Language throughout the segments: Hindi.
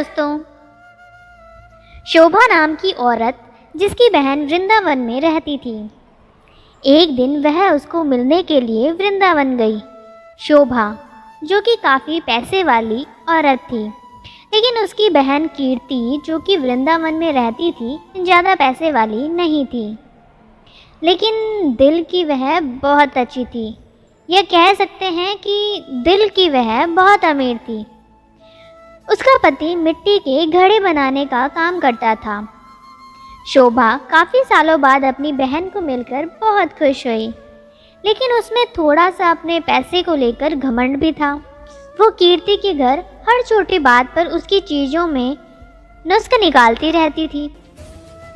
दोस्तों। शोभा नाम की औरत जिसकी बहन वृंदावन में रहती थी। एक दिन वह उसको मिलने के लिए वृंदावन गई। शोभा जो कि काफ़ी पैसे वाली औरत थी, लेकिन उसकी बहन कीर्ति जो कि वृंदावन में रहती थी ज़्यादा पैसे वाली नहीं थी, लेकिन दिल की वह बहुत अच्छी थी। यह कह सकते हैं कि दिल की वह बहुत अमीर थी। उसका पति मिट्टी के घड़े बनाने का काम करता था। शोभा काफ़ी सालों बाद अपनी बहन को मिलकर बहुत खुश हुई, लेकिन उसमें थोड़ा सा अपने पैसे को लेकर घमंड भी था। वो कीर्ति के घर हर छोटी बात पर उसकी चीज़ों में नुस्ख निकालती रहती थी,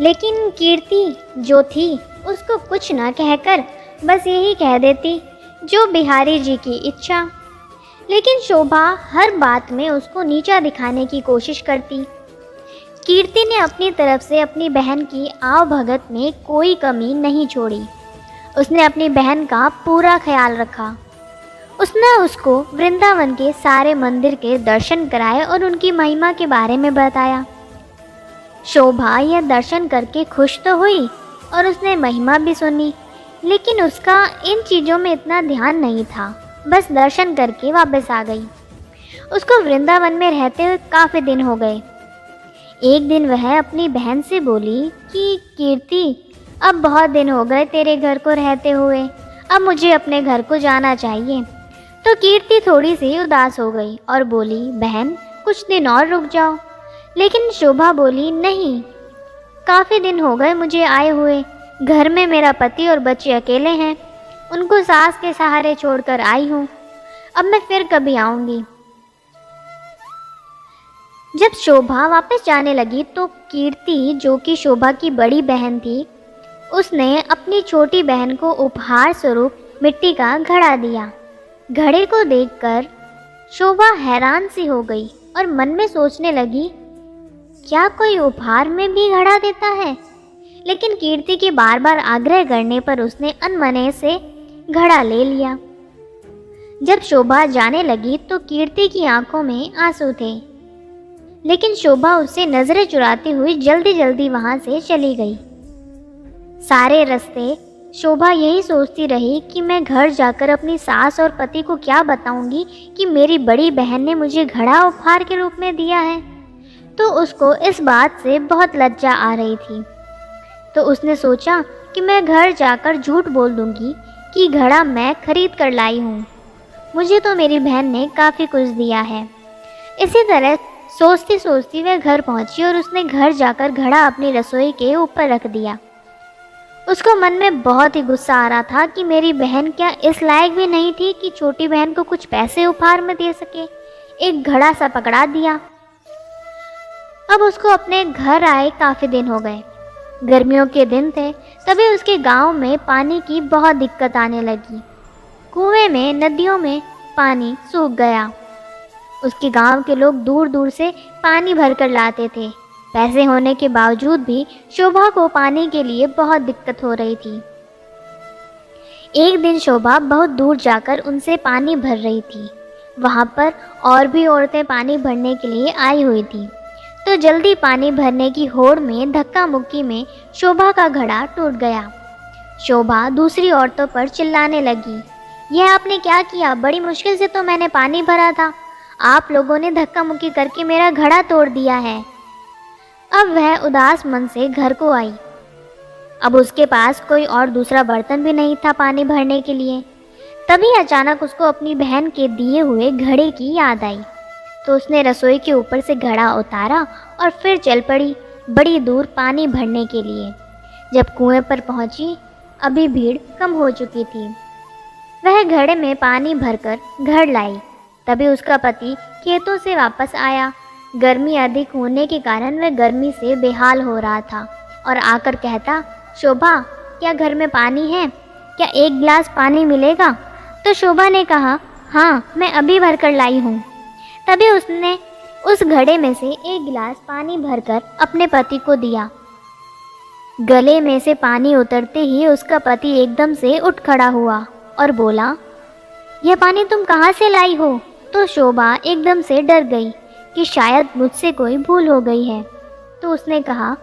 लेकिन कीर्ति जो थी उसको कुछ न कहकर बस यही कह देती, जो बिहारी जी की इच्छा। लेकिन शोभा हर बात में उसको नीचा दिखाने की कोशिश करती। कीर्ति ने अपनी तरफ से अपनी बहन की आव भगत में कोई कमी नहीं छोड़ी। उसने अपनी बहन का पूरा ख्याल रखा। उसने उसको वृंदावन के सारे मंदिर के दर्शन कराए और उनकी महिमा के बारे में बताया। शोभा यह दर्शन करके खुश तो हुई और उसने महिमा भी सुनी, लेकिन उसका इन चीज़ों में इतना ध्यान नहीं था। बस दर्शन करके वापस आ गई। उसको वृंदावन में रहते हुए काफ़ी दिन हो गए। एक दिन वह अपनी बहन से बोली कि कीर्ति, अब बहुत दिन हो गए तेरे घर को रहते हुए, अब मुझे अपने घर को जाना चाहिए। तो कीर्ति थोड़ी सी उदास हो गई और बोली, बहन कुछ दिन और रुक जाओ। लेकिन शोभा बोली, नहीं, काफ़ी दिन हो गए मुझे आए हुए। घर में मेरा पति और बच्चे अकेले हैं, उनको सास के सहारे छोड़कर आई हूँ। अब मैं फिर कभी आऊँगी। जब शोभा वापस जाने लगी तो कीर्ति जो कि शोभा की बड़ी बहन थी, उसने अपनी छोटी बहन को उपहार स्वरूप मिट्टी का घड़ा दिया। घड़े को देखकर शोभा हैरान सी हो गई और मन में सोचने लगी, क्या कोई उपहार में भी घड़ा देता है? लेकिन कीर्ति के बार बार आग्रह करने पर उसने अनमने से घड़ा ले लिया। जब शोभा जाने लगी तो कीर्ति की आंखों में आंसू थे, लेकिन शोभा उससे नजरें चुराती हुई जल्दी जल्दी वहां से चली गई। सारे रास्ते शोभा यही सोचती रही कि मैं घर जाकर अपनी सास और पति को क्या बताऊंगी कि मेरी बड़ी बहन ने मुझे घड़ा उपहार के रूप में दिया है। तो उसको इस बात से बहुत लज्जा आ रही थी। तो उसने सोचा कि मैं घर जाकर झूठ बोल दूंगी कि घड़ा मैं खरीद कर लाई हूँ, मुझे तो मेरी बहन ने काफ़ी कुछ दिया है। इसी तरह सोचती सोचती वह घर पहुँची और उसने घर जाकर घड़ा अपनी रसोई के ऊपर रख दिया। उसको मन में बहुत ही गुस्सा आ रहा था कि मेरी बहन क्या इस लायक भी नहीं थी कि छोटी बहन को कुछ पैसे उपहार में दे सके। एक घड़ा सा पकड़ा दिया। अब उसको अपने घर आए काफ़ी दिन हो गए। गर्मियों के दिन थे, तभी उसके गांव में पानी की बहुत दिक्कत आने लगी। कुएं में, नदियों में पानी सूख गया। उसके गांव के लोग दूर दूर से पानी भरकर लाते थे। पैसे होने के बावजूद भी शोभा को पानी के लिए बहुत दिक्कत हो रही थी। एक दिन शोभा बहुत दूर जाकर उनसे पानी भर रही थी। वहाँ पर और भी औरतें पानी भरने के लिए आई हुई थी। तो जल्दी पानी भरने की होड़ में धक्का मुक्की में शोभा का घड़ा टूट गया। शोभा दूसरी औरतों पर चिल्लाने लगी, यह आपने क्या किया? बड़ी मुश्किल से तो मैंने पानी भरा था, आप लोगों ने धक्का मुक्की करके मेरा घड़ा तोड़ दिया है। अब वह उदास मन से घर को आई। अब उसके पास कोई और दूसरा बर्तन भी नहीं था पानी भरने के लिए। तभी अचानक उसको अपनी बहन के दिए हुए घड़े की याद आई। तो उसने रसोई के ऊपर से घड़ा उतारा और फिर चल पड़ी बड़ी दूर पानी भरने के लिए। जब कुएं पर पहुंची, अभी भीड़ कम हो चुकी थी। वह घड़े में पानी भरकर घर लाई। तभी उसका पति खेतों से वापस आया। गर्मी अधिक होने के कारण वह गर्मी से बेहाल हो रहा था और आकर कहता, शोभा क्या घर में पानी है? क्या एक गिलास पानी मिलेगा? तो शोभा ने कहा, हाँ मैं अभी भरकर लाई हूँ। तभी उसने उस घड़े में से एक गिलास पानी भरकर अपने पति को दिया। गले में से पानी उतरते ही उसका पति एकदम से उठ खड़ा हुआ और बोला, यह पानी तुम कहाँ से लाई हो? तो शोभा एकदम से डर गई कि शायद मुझसे कोई भूल हो गई है। तो उसने कहा,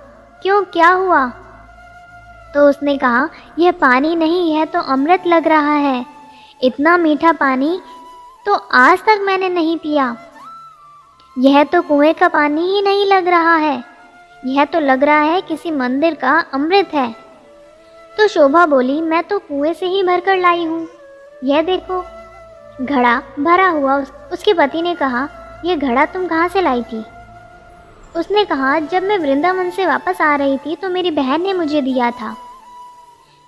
क्यों, क्या हुआ? तो उसने कहा, यह पानी नहीं है तो अमृत लग रहा है। इतना मीठा पानी तो आज तक मैंने नहीं पिया। यह तो कुएं का पानी ही नहीं लग रहा है, यह तो लग रहा है किसी मंदिर का अमृत है। तो शोभा बोली, मैं तो कुएं से ही भरकर लाई हूँ, यह देखो। घड़ा भरा हुआ। उसके पति ने कहा, यह घड़ा तुम कहाँ से लाई थी? उसने कहा, जब मैं वृंदावन से वापस आ रही थी तो मेरी बहन ने मुझे दिया था।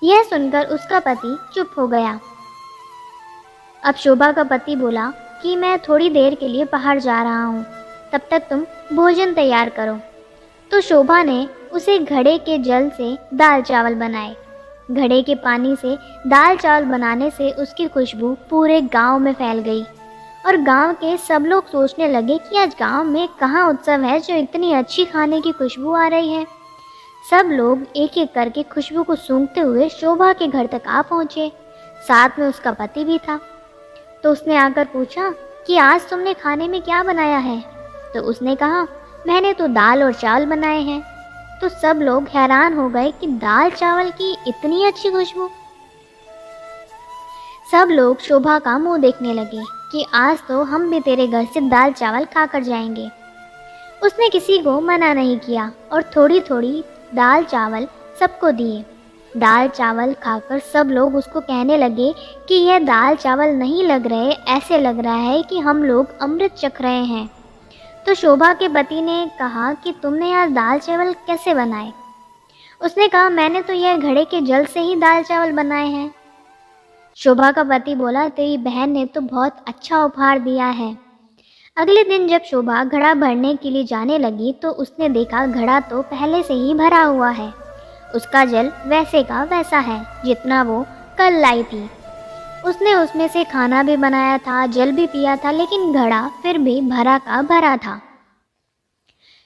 यह सुनकर उसका पति चुप हो गया। अब शोभा का पति बोला कि मैं थोड़ी देर के लिए बाहर जा रहा हूँ, तब तक तुम भोजन तैयार करो। तो शोभा ने उसे घड़े के जल से दाल चावल बनाए। घड़े के पानी से दाल चावल बनाने से उसकी खुशबू पूरे गांव में फैल गई और गांव के सब लोग सोचने लगे कि आज गांव में कहाँ उत्सव है जो इतनी अच्छी खाने की खुशबू आ रही है। सब लोग एक एक करके खुशबू को सूंघते हुए शोभा के घर तक आ पहुँचे। साथ में उसका पति भी था। तो उसने आकर पूछा कि आज तुमने खाने में क्या बनाया है? तो उसने कहा, मैंने तो दाल और चावल बनाए हैं। तो सब लोग हैरान हो गए कि दाल चावल की इतनी अच्छी खुशबू। सब लोग शोभा का मुंह देखने लगे कि आज तो हम भी तेरे घर से दाल चावल खाकर जाएंगे। उसने किसी को मना नहीं किया और थोड़ी थोड़ी दाल चावल सबको दिए। दाल चावल खाकर सब लोग उसको कहने लगे कि यह दाल चावल नहीं लग रहे, ऐसे लग रहा है कि हम लोग अमृत चख रहे हैं। तो शोभा के पति ने कहा कि तुमने आज दाल चावल कैसे बनाए? उसने कहा, मैंने तो यह घड़े के जल से ही दाल चावल बनाए हैं। शोभा का पति बोला, तेरी बहन ने तो बहुत अच्छा उपहार दिया है। अगले दिन जब शोभा घड़ा भरने के लिए जाने लगी तो उसने देखा घड़ा तो पहले से ही भरा हुआ है। उसका जल वैसे का वैसा है जितना वो कल लाई थी। उसने उसमें से खाना भी बनाया था, जल भी पिया था, लेकिन घड़ा फिर भी भरा का भरा था।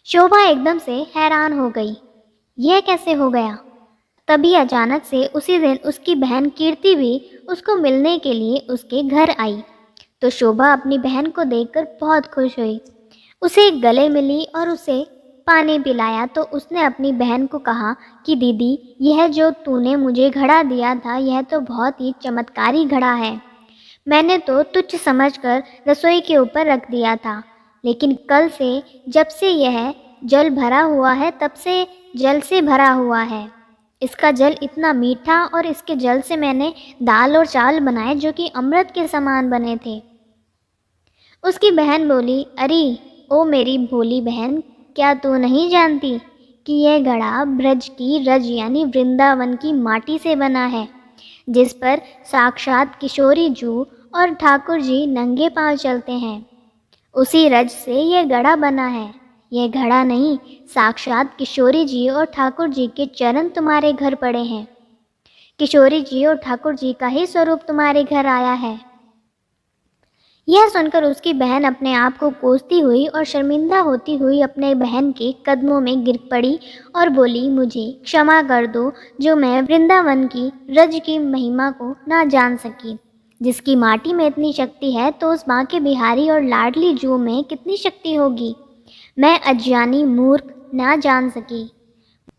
शोभा एकदम से हैरान हो गई, यह कैसे हो गया? तभी अचानक से उसी दिन उसकी बहन कीर्ति भी उसको मिलने के लिए उसके घर आई। तो शोभा अपनी बहन को देखकर बहुत खुश हुई, उसे गले मिली और उसे पानी पिलाया। तो उसने अपनी बहन को कहा कि दीदी, यह जो तूने मुझे घड़ा दिया था यह तो बहुत ही चमत्कारी घड़ा है। मैंने तो तुच्छ समझकर रसोई के ऊपर रख दिया था, लेकिन कल से जब से यह जल भरा हुआ है तब से जल से भरा हुआ है। इसका जल इतना मीठा और इसके जल से मैंने दाल और चावल बनाए जो कि अमृत के समान बने थे। उसकी बहन बोली, अरे ओ मेरी भोली बहन, क्या तू नहीं जानती कि यह घड़ा ब्रज की रज यानी वृंदावन की माटी से बना है, जिस पर साक्षात किशोरी जू और ठाकुर जी नंगे पांव चलते हैं। उसी रज से यह घड़ा बना है। यह घड़ा नहीं, साक्षात किशोरी जी और ठाकुर जी के चरण तुम्हारे घर पड़े हैं। किशोरी जी और ठाकुर जी का ही स्वरूप तुम्हारे घर आया है। यह सुनकर उसकी बहन अपने आप को कोसती हुई और शर्मिंदा होती हुई अपने बहन के कदमों में गिर पड़ी और बोली, मुझे क्षमा कर दो जो मैं वृंदावन की रज की महिमा को ना जान सकी। जिसकी माटी में इतनी शक्ति है तो उस बांके बिहारी और लाडली जू में कितनी शक्ति होगी। मैं अज्ञानी मूर्ख ना जान सकी।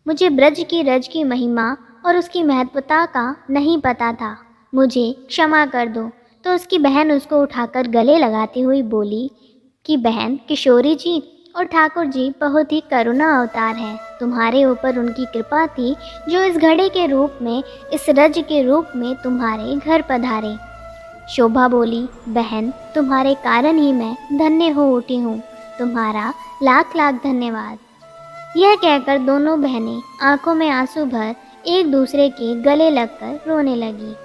मुझे ब्रज की रज की महिमा और उसकी महत्वता का नहीं पता था, मुझे क्षमा कर दो। तो उसकी बहन उसको उठाकर गले लगाती हुई बोली कि बहन, किशोरी जी और ठाकुर जी बहुत ही करुणा अवतार हैं। तुम्हारे ऊपर उनकी कृपा थी जो इस घड़े के रूप में, इस रज के रूप में तुम्हारे घर पधारे। शोभा बोली, बहन, तुम्हारे कारण ही मैं धन्य हो उठी हूँ, तुम्हारा लाख लाख धन्यवाद। यह कहकर दोनों बहनें आंखों में आंसू भर एक दूसरे के गले लगकर रोने लगी।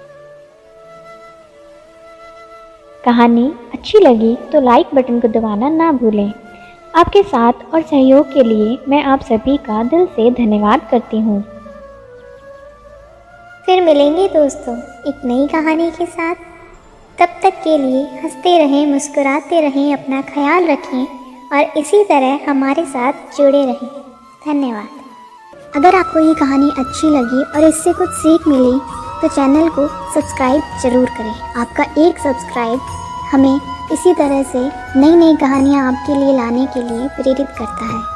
कहानी अच्छी लगी तो लाइक बटन को दबाना ना भूलें। आपके साथ और सहयोग के लिए मैं आप सभी का दिल से धन्यवाद करती हूँ। फिर मिलेंगे दोस्तों एक नई कहानी के साथ। तब तक के लिए हंसते रहें, मुस्कुराते रहें, अपना ख्याल रखें और इसी तरह हमारे साथ जुड़े रहें। धन्यवाद। अगर आपको ये कहानी अच्छी लगी और इससे कुछ सीख मिली तो चैनल को सब्सक्राइब ज़रूर करें। आपका एक सब्सक्राइब हमें इसी तरह से नई नई कहानियाँ आपके लिए लाने के लिए प्रेरित करता है।